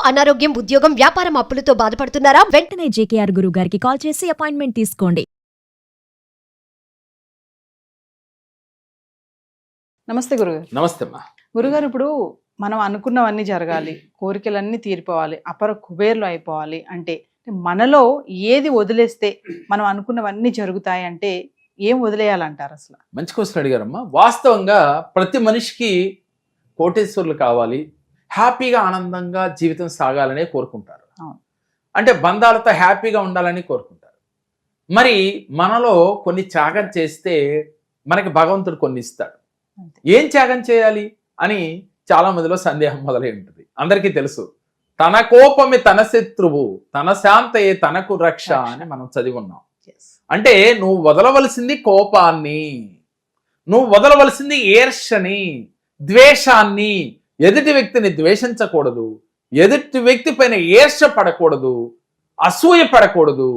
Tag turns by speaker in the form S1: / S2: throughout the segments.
S1: అనారోగ్యం, ఉద్యోగం, వ్యాపారం అప్పులతో బాధపడుతున్నారా?
S2: వెంటనే జేకేఆర్ గురువు గారికి కాల్ చేసి అపాయింట్మెంట్ తీసుకోండి.
S3: నమస్తే గురుగారు.
S4: నమస్తే అమ్మా.
S3: గురుగారు, ఇప్పుడు మనం అనుకున్నవన్నీ జరగాలి, కోరికలన్నీ తీరిపోవాలి, అపర కుబేర్లు అయిపోవాలి అంటే మనలో ఏది వదిలేస్తే మనం అనుకున్నవన్నీ జరుగుతాయి అంటే ఏం వదిలేయాలంటారు అసలు?
S4: మంచి క్వశ్చన్ అడిగారమ్మా. వాస్తవంగా ప్రతి మనిషికి కోటేశ్వర్లు కావాలి, హ్యాపీగా ఆనందంగా జీవితం సాగాలనే కోరుకుంటారు. అంటే బంధాలతో హ్యాపీగా ఉండాలని కోరుకుంటారు. మరి మనలో కొన్ని త్యాగం చేస్తే మనకి భగవంతుడు కొన్ని ఇస్తాడు. ఏం త్యాగం చేయాలి అని చాలా మందిలో సందేహం మొదలై ఉంటుంది. అందరికీ తెలుసు, తన కోపమే తన శత్రువు, తన శాంతయే తనకు రక్ష అని మనం చదివి ఉన్నాం. అంటే నువ్వు వదలవలసింది కోపాన్ని, నువ్వు వదలవలసింది ఈర్ష్యని, ద్వేషాన్ని. ఎదుటి వ్యక్తిని ద్వేషించకూడదు, ఎదుటి వ్యక్తి పైన ఈర్ష్య పడకూడదు, అసూయ పడకూడదు,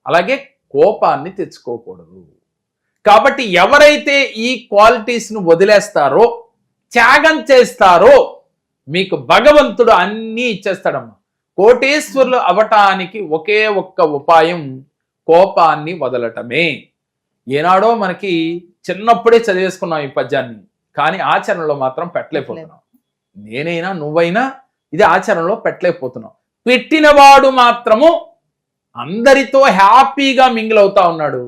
S4: అలాగే కోపాన్ని తెచ్చుకోకూడదు. కాబట్టి ఎవరైతే ఈ క్వాలిటీస్ను వదిలేస్తారో, త్యాగం చేస్తారో, మీకు భగవంతుడు అన్నీ ఇచ్చేస్తాడమ్మా. కోటేశ్వరులు అవటానికి ఒకే ఒక్క ఉపాయం కోపాన్ని వదలటమే. ఏనాడో మనకి చిన్నప్పుడే చదివేసుకున్నాం ఈ పద్యాన్ని, కానీ ఆచరణలో మాత్రం పెట్టలేకపోతున్నాం. నేనైనా నువ్వైనా ఇది ఆచరణలో పెట్టలేకపోతున్నాం. పెట్టినవాడు మాత్రము అందరితో హ్యాపీగా మింగిల్ అవుతా ఉన్నాడు,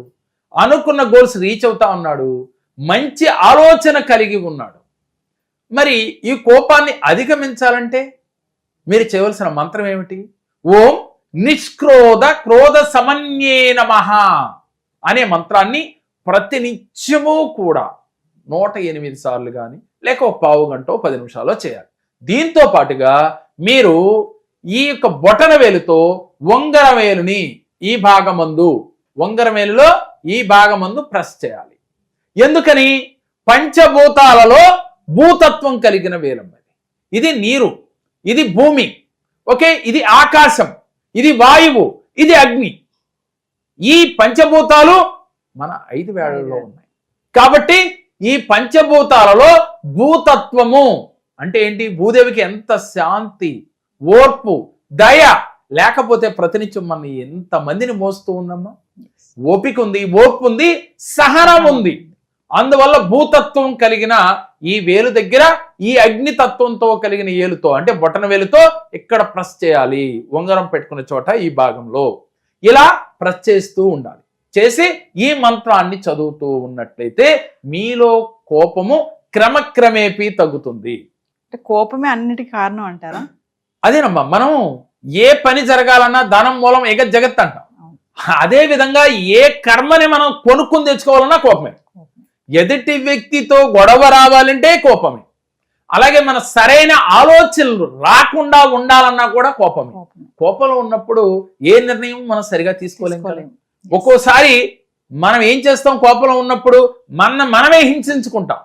S4: అనుకున్న గోల్స్ రీచ్ అవుతా ఉన్నాడు, మంచి ఆలోచన కలిగి ఉన్నాడు. మరి ఈ కోపాన్ని అధిగమించాలంటే మీరు చేయవలసిన మంత్రం ఏమిటి? ఓం నిష్క్రోధ క్రోధ సమన్యే నమః అనే మంత్రాన్ని ప్రతినిత్యము కూడా 108 సార్లు కానీ లేక ఒక పావు గంట 10 నిమిషాల్లో చేయాలి. దీంతో పాటుగా మీరు ఈ యొక్క బొటన వేలుతో ఉంగరం వేలుని ఈ భాగమందు, ఉంగరం వేలులో ఈ భాగమందు ప్రెస్ చేయాలి. ఎందుకని? పంచభూతాలలో భూతత్వం కలిగిన వేలమ్మ. ఇది నీరు, ఇది భూమి, ఓకే, ఇది ఆకాశం, ఇది వాయువు, ఇది అగ్ని. ఈ పంచభూతాలు మన 5 వేళ్లలో ఉన్నాయి. కాబట్టి ఈ పంచభూతాలలో భూతత్వము అంటే ఏంటి? భూదేవికి ఎంత శాంతి, ఓర్పు, దయ లేకపోతే ప్రతినిత్యం మన ఎంత మందిని మోస్తూ ఉందమ్మా. ఓపిక ఉంది, ఓర్పు ఉంది, సహనం ఉంది. అందువల్ల భూతత్వం కలిగిన ఈ వేలు దగ్గర ఈ అగ్నితత్వంతో కలిగిన ఏలుతో అంటే బొటన వేలుతో ఇక్కడ ప్రెస్ చేయాలి. ఉంగరం పెట్టుకునే చోట ఈ భాగంలో ఇలా ప్రెస్ చేస్తూ ఉండాలి. చేసి ఈ మంత్రాన్ని చదువుతూ ఉన్నట్లయితే మీలో కోపము క్రమక్రమేపీ తగ్గుతుంది.
S3: కోపమే అన్నిటికీ కారణం అంటారా?
S4: అదేనమ్మా, మనం ఏ పని జరగాలన్నా ధనం మూలం ఏక జగత్ అంటాం. అదే విధంగా ఏ కర్మని మనం కొనుక్కుని తెచ్చుకోవాలన్నా కోపమే. ఎదుటి వ్యక్తితో గొడవ రావాలంటే కోపమే. అలాగే మన సరైన ఆలోచనలు రాకుండా ఉండాలన్నా కూడా కోపమే. కోపంలో ఉన్నప్పుడు ఏ నిర్ణయం మనం సరిగా తీసుకోలేం. ఒక్కోసారి మనం ఏం చేస్తాం? కోపంలో ఉన్నప్పుడు మనమే హింసించుకుంటాం,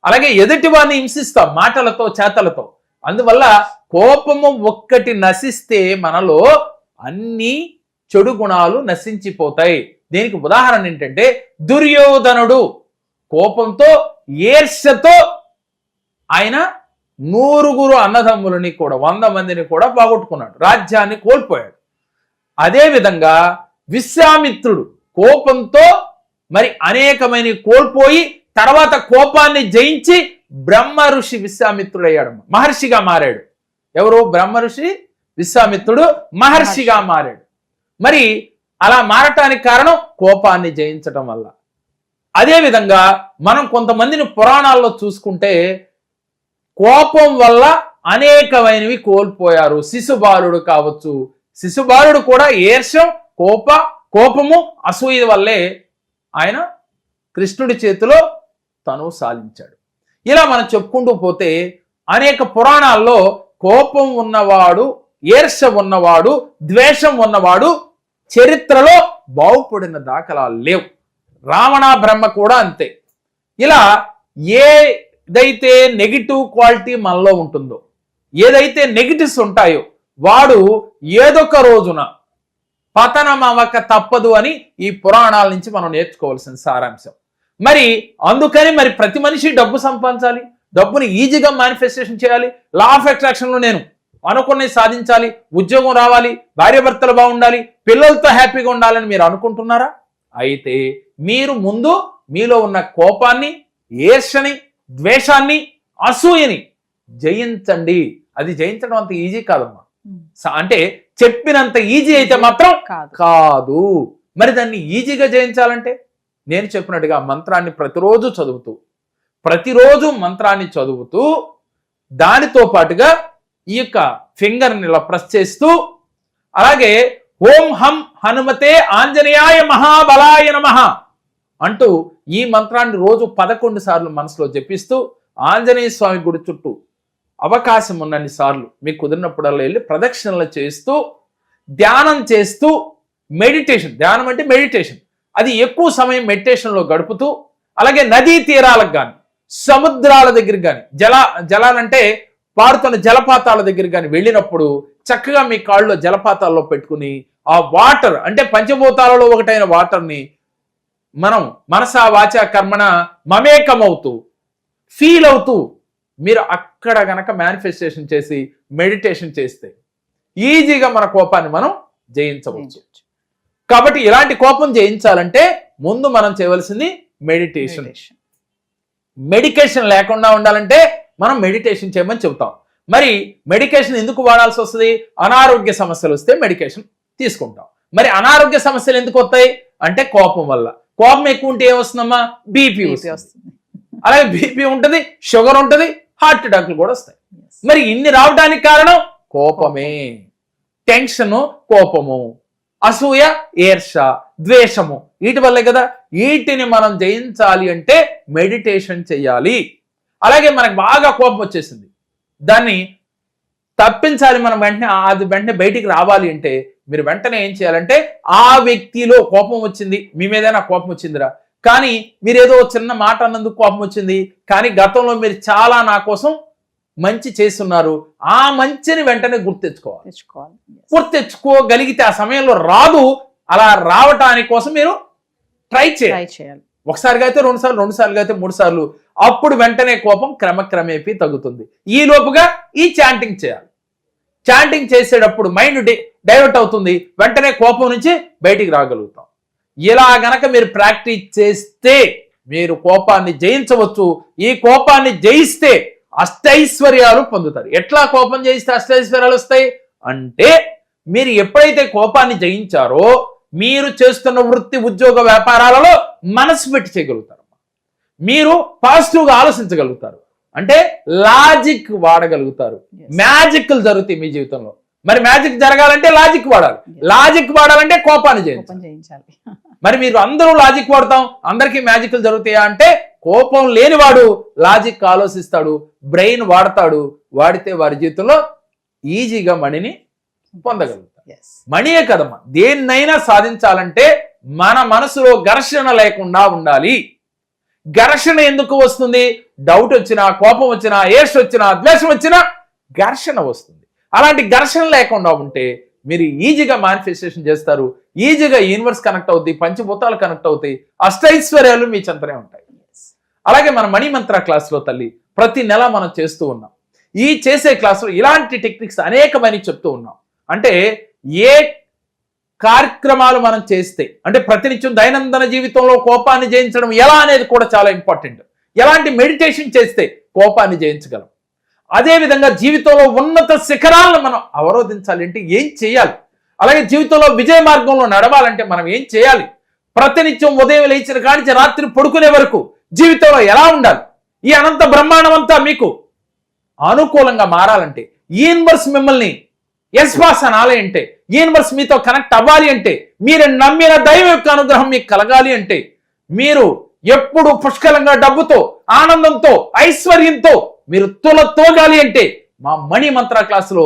S4: అలాగే ఎదుటి వారిని హింసిస్తాం మాటలతో, చేతలతో. అందువల్ల కోపము ఒక్కటి నశిస్తే మనలో అన్ని చెడు గుణాలు నశించిపోతాయి. దీనికి ఉదాహరణ ఏంటంటే, దుర్యోధనుడు కోపంతో, ఈర్ష్యతో ఆయన 100 అన్నదమ్ములని కూడా 100 మందిని కూడా పోగొట్టుకున్నాడు, రాజ్యాన్ని కోల్పోయాడు. అదే విధంగా విశ్వామిత్రుడు కోపంతో మరి అనేకమైన కోల్పోయి తర్వాత కోపాన్ని జయించి బ్రహ్మ ఋషి విశ్వామిత్రుడు అయ్యాడు, మహర్షిగా మారాడు. ఎవరు? బ్రహ్మ ఋషి విశ్వామిత్రుడు మహర్షిగా మారాడు. మరి అలా మారటానికి కారణం కోపాన్ని జయించటం వల్ల. అదే విధంగా మనం కొంతమందిని పురాణాల్లో చూసుకుంటే కోపం వల్ల అనేకమైనవి కోల్పోయారు. శిశుబాలుడు కావచ్చు, శిశుబాలుడు కూడా ఈర్ష్యం, కోపము, అసూయ వల్లే ఆయన కృష్ణుడి చేతిలో తను సాధించాడు. ఇలా మనం చెప్పుకుంటూ పోతే అనేక పురాణాల్లో కోపం ఉన్నవాడు, ఈర్ష్య ఉన్నవాడు, ద్వేషం ఉన్నవాడు చరిత్రలో బాగుపడిన దాఖలాలు లేవు. రావణ బ్రహ్మ కూడా అంతే. ఇలా ఏదైతే నెగిటివ్ క్వాలిటీ మనలో ఉంటుందో, ఏదైతే నెగిటివ్స్ ఉంటాయో వాడు ఏదొక రోజున పతనమవక తప్పదు అని ఈ పురాణాల నుంచి మనం నేర్చుకోవాల్సిన సారాంశం. మరి అందుకని ప్రతి మనిషి డబ్బు సంపాదించాలి, డబ్బుని ఈజీగా మేనిఫెస్టేషన్ చేయాలి. లా ఆఫ్ అట్రాక్షన్లో నేను అనుకున్నది సాధించాలి, ఉద్యోగం రావాలి, భార్యాభర్తలు బాగుండాలి, పిల్లలతో హ్యాపీగా ఉండాలని మీరు అనుకుంటున్నారా? అయితే మీరు ముందు మీలో ఉన్న కోపాన్ని, ఈర్ష్యని, ద్వేషాన్ని, అసూయని జయించండి. అది జయించడం అంత ఈజీ కాదమ్మా. అంటే చెప్పినంత ఈజీ అయితే మాత్రం కాదు. మరి దాన్ని ఈజీగా జయించాలంటే నేను చెప్పినట్టుగా మంత్రాన్ని ప్రతిరోజు మంత్రాన్ని చదువుతూ దానితో పాటుగా ఈ యొక్క ఫింగర్ని ఇలా ప్రెస్ చేస్తూ, అలాగే ఓం హం హనుమతే ఆంజనేయాయ మహాబలాయ నమః అంటూ ఈ మంత్రాన్ని రోజు 11 సార్లు మనసులో జపిస్తూ ఆంజనేయ స్వామి గుడి చుట్టూ అవకాశం ఉన్నన్ని సార్లు మీకు కుదిరినప్పుడల్లా వెళ్ళి ప్రదక్షిణలు చేస్తూ ధ్యానం చేస్తూ మెడిటేషన్, ధ్యానం అంటే మెడిటేషన్, అది ఎక్కువ సమయం మెడిటేషన్లో గడుపుతూ, అలాగే నదీ తీరాలకు కానీ సముద్రాల దగ్గరికి కానీ జలాలంటే పారుతున్న జలపాతాల దగ్గర కానీ వెళ్ళినప్పుడు చక్కగా మీ కాళ్ళలో జలపాతాల్లో పెట్టుకుని ఆ వాటర్ అంటే పంచభూతాలలో ఒకటైన వాటర్ని మనం మనసా వాచా కర్మణ మమేకమవుతూ ఫీల్ అవుతూ మీరు అక్కడ గనక మేనిఫెస్టేషన్ చేసి మెడిటేషన్ చేస్తే ఈజీగా మన కోపాన్ని మనం జయించవచ్చు. కాబట్టి ఇలాంటి కోపం జయించాలంటే ముందు మనం చేయవలసింది మెడిటేషన్. మెడికేషన్ లేకుండా ఉండాలంటే మనం మెడిటేషన్ చేయమని చెబుతాం. మరి మెడికేషన్ ఎందుకు వాడాల్సి వస్తుంది? అనారోగ్య సమస్యలు వస్తే మెడికేషన్ తీసుకుంటాం. మరి అనారోగ్య సమస్యలు ఎందుకు వస్తాయి అంటే కోపం వల్ల. కోపం ఎక్కువ ఉంటే ఏమొస్తుందమ్మా? బీపీ వస్తుంది. అలాగే బీపీ ఉంటుంది, షుగర్ ఉంటుంది, హార్ట్ అటాక్లు కూడా వస్తాయి. మరి ఇన్ని రావడానికి కారణం కోపమే. టెన్షన్, కోపము, అసూయ, ఈర్ష, ద్వేషము, వీటి వల్లే కదా. వీటిని మనం జయించాలి అంటే మెడిటేషన్ చెయ్యాలి. అలాగే మనకు బాగా కోపం వచ్చేసింది, దాన్ని తప్పించాలి, మనం వెంటనే బయటికి రావాలి అంటే మీరు వెంటనే ఏం చేయాలంటే ఆ వ్యక్తిలో కోపం వచ్చింది, మీ మీదైనా కోపం వచ్చిందిరా, కానీ మీరు ఏదో చిన్న మాట అన్నందుకు కోపం వచ్చింది, కానీ గతంలో మీరు చాలా నా కోసం మంచి చేస్తున్నారు, ఆ మంచిని వెంటనే గుర్తెచ్చుకోగలిగితే ఆ సమయంలో రాదు. అలా రావటానికి కోసం మీరు ట్రై చేయాలి. ఒకసారిగా అయితే 2 సార్లు, 2 సార్లు అయితే 3 సార్లు, అప్పుడు వెంటనే కోపం క్రమక్రమేపీ తగ్గుతుంది. ఈ లోపుగా ఈ చాంటింగ్ చేయాలి. చాంటింగ్ చేసేటప్పుడు మైండ్ డైవర్ట్ అవుతుంది, వెంటనే కోపం నుంచి బయటికి రాగలుగుతాం. ఇలా గనక మీరు ప్రాక్టీస్ చేస్తే మీరు కోపాన్ని జయించవచ్చు. ఈ కోపాన్ని జయిస్తే అష్టైశ్వర్యాలు పొందుతారు. ఎట్లా కోపం జయిస్తే అష్టైశ్వర్యాలు వస్తాయి అంటే మీరు ఎప్పుడైతే కోపాన్ని జయించారో మీరు చేస్తున్న వృత్తి, ఉద్యోగ, వ్యాపారాలలో మనసు పెట్టి చేయగలుగుతారు. మీరు పాజిటివ్గా ఆలోచించగలుగుతారు, అంటే లాజిక్ వాడగలుగుతారు. మ్యాజిక్లు జరుగుతాయి మీ జీవితంలో. మరి మ్యాజిక్ జరగాలంటే లాజిక్ వాడాలి. లాజిక్ వాడాలంటే కోపాన్ని జయించాలి. మరి మీరు అందరూ లాజిక్ వాడతాం, అందరికీ మ్యాజిక్లు జరుగుతాయా అంటే కోపం లేనివాడు లాజిక్ ఆలోచిస్తాడు, బ్రెయిన్ వాడతాడు, వాడితే వారి జీవితంలో ఈజీగా మనీని పొందగలుగుతారు. మనీయే కదమ్మా, దేన్నైనా సాధించాలంటే మన మనసులో ఘర్షణ లేకుండా ఉండాలి. ఘర్షణ ఎందుకు వస్తుంది? డౌట్ వచ్చినా, కోపం వచ్చినా, ఈర్ష్య వచ్చినా, ద్వేషం వచ్చినా ఘర్షణ వస్తుంది. అలాంటి ఘర్షణ లేకుండా ఉంటే మీరు ఈజీగా మేనిఫెస్టేషన్ చేస్తారు, ఈజీగా యూనివర్స్ కనెక్ట్ అవుతాయి, పంచభూతాలు కనెక్ట్ అవుతాయి, అష్టైశ్వర్యాలు మీ చెంతనే ఉంటాయి. అలాగే మన మణి మంత్ర క్లాస్లో తల్లి ప్రతి నెల మనం చేస్తూ ఉన్నాం. ఈ చేసే క్లాసులో ఇలాంటి టెక్నిక్స్ అనేకమని చెప్తూ ఉన్నాం. అంటే ఏ కార్యక్రమాలు మనం చేస్తే, అంటే ప్రతినిత్యం దైనందిన జీవితంలో కోపాన్ని జయించడం ఎలా అనేది కూడా చాలా ఇంపార్టెంట్. ఎలాంటి మెడిటేషన్ చేస్తే కోపాన్ని జయించగలం, అదేవిధంగా జీవితంలో ఉన్నత శిఖరాలను మనం అవరోధించాలి అంటే ఏం చేయాలి, అలాగే జీవితంలో విజయ మార్గంలో నడవాలంటే మనం ఏం చేయాలి, ప్రతినిత్యం ఉదయం లేచిన కానించి రాత్రి పడుకునే వరకు జీవితంలో ఎలా ఉండాలి, ఈ అనంత బ్రహ్మాండం అంతా మీకు అనుకూలంగా మారాలంటే, యూనివర్స్ మిమ్మల్ని ఎస్పాస్ అనాలి అంటే, యూనివర్స్ మీతో కనెక్ట్ అవ్వాలి అంటే, మీరు నమ్మిన దైవం యొక్క అనుగ్రహం మీకు కలగాలి అంటే, మీరు ఎప్పుడు పుష్కలంగా డబ్బుతో, ఆనందంతో, ఐశ్వర్యంతో మీరు తోగాలి అంటే మా మణి మంత్ర క్లాసులో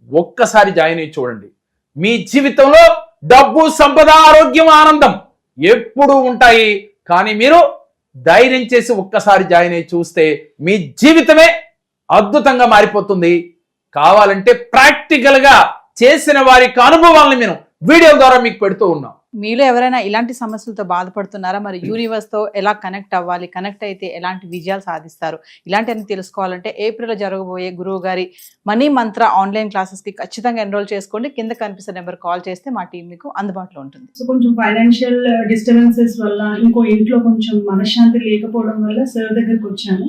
S4: ఒక్కసారి జాయిన్ అయ్యి చూడండి. మీ జీవితంలో డబ్బు, సంపద, ఆరోగ్యం, ఆనందం ఎప్పుడూ ఉంటాయి. కానీ మీరు ధైర్యం చేసి ఒక్కసారి జాయిన్ అయ్యి చూస్తే మీ జీవితమే అద్భుతంగా మారిపోతుంది. కావాలంటే ప్రాక్టికల్ గా చేసిన వారికి అనుభవాలను మేము వీడియో ద్వారా మీకు పెడుతూ ఉన్నాం.
S3: మీలో ఎవరైనా ఇలాంటి సమస్యలతో బాధపడుతున్నారా? మరి యూనివర్స్ తో ఎలా కనెక్ట్ అవ్వాలి, కనెక్ట్ అయితే ఎలాంటి విజయాలు సాధిస్తారు, ఇలాంటివన్నీ తెలుసుకోవాలంటే ఏప్రిల్లో జరగబోయే గురువు గారి మనీ మంత్ర ఆన్లైన్ క్లాసెస్ కి ఖచ్చితంగా ఎన్రోల్ చేసుకోండి. కింద కనిపిస్తున్న నెంబర్ కాల్ చేస్తే మా టీం మీకు అందుబాటులో ఉంటుంది.
S5: సో కొంచెం ఫైనాన్షియల్ డిస్టర్బెన్సెస్ వల్ల, ఇంకో ఇంట్లో కొంచెం మనశ్శాంతి లేకపోవడం వల్ల సార్ దగ్గరికి వచ్చాను.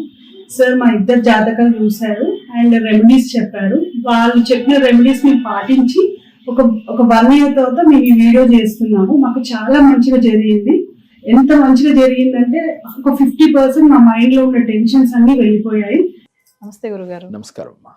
S5: సార్ మా ఇద్దరు జాతకాలు చూశారు అండ్ రెమెడీస్ చెప్పారు. వాళ్ళు చెప్పిన రెమెడీస్ మేము పాటించి ఒక 1 year తర్వాత మేము ఈ వీడియో చేస్తున్నాము. మాకు చాలా మంచిగా జరిగింది. ఎంత మంచిగా జరిగిందంటే ఒక 50% మా మైండ్ లో ఉన్న టెన్షన్స్ అన్ని వెళ్ళిపోయాయి.
S3: నమస్తే గురుగారు.
S4: నమస్కారం అమ్మా.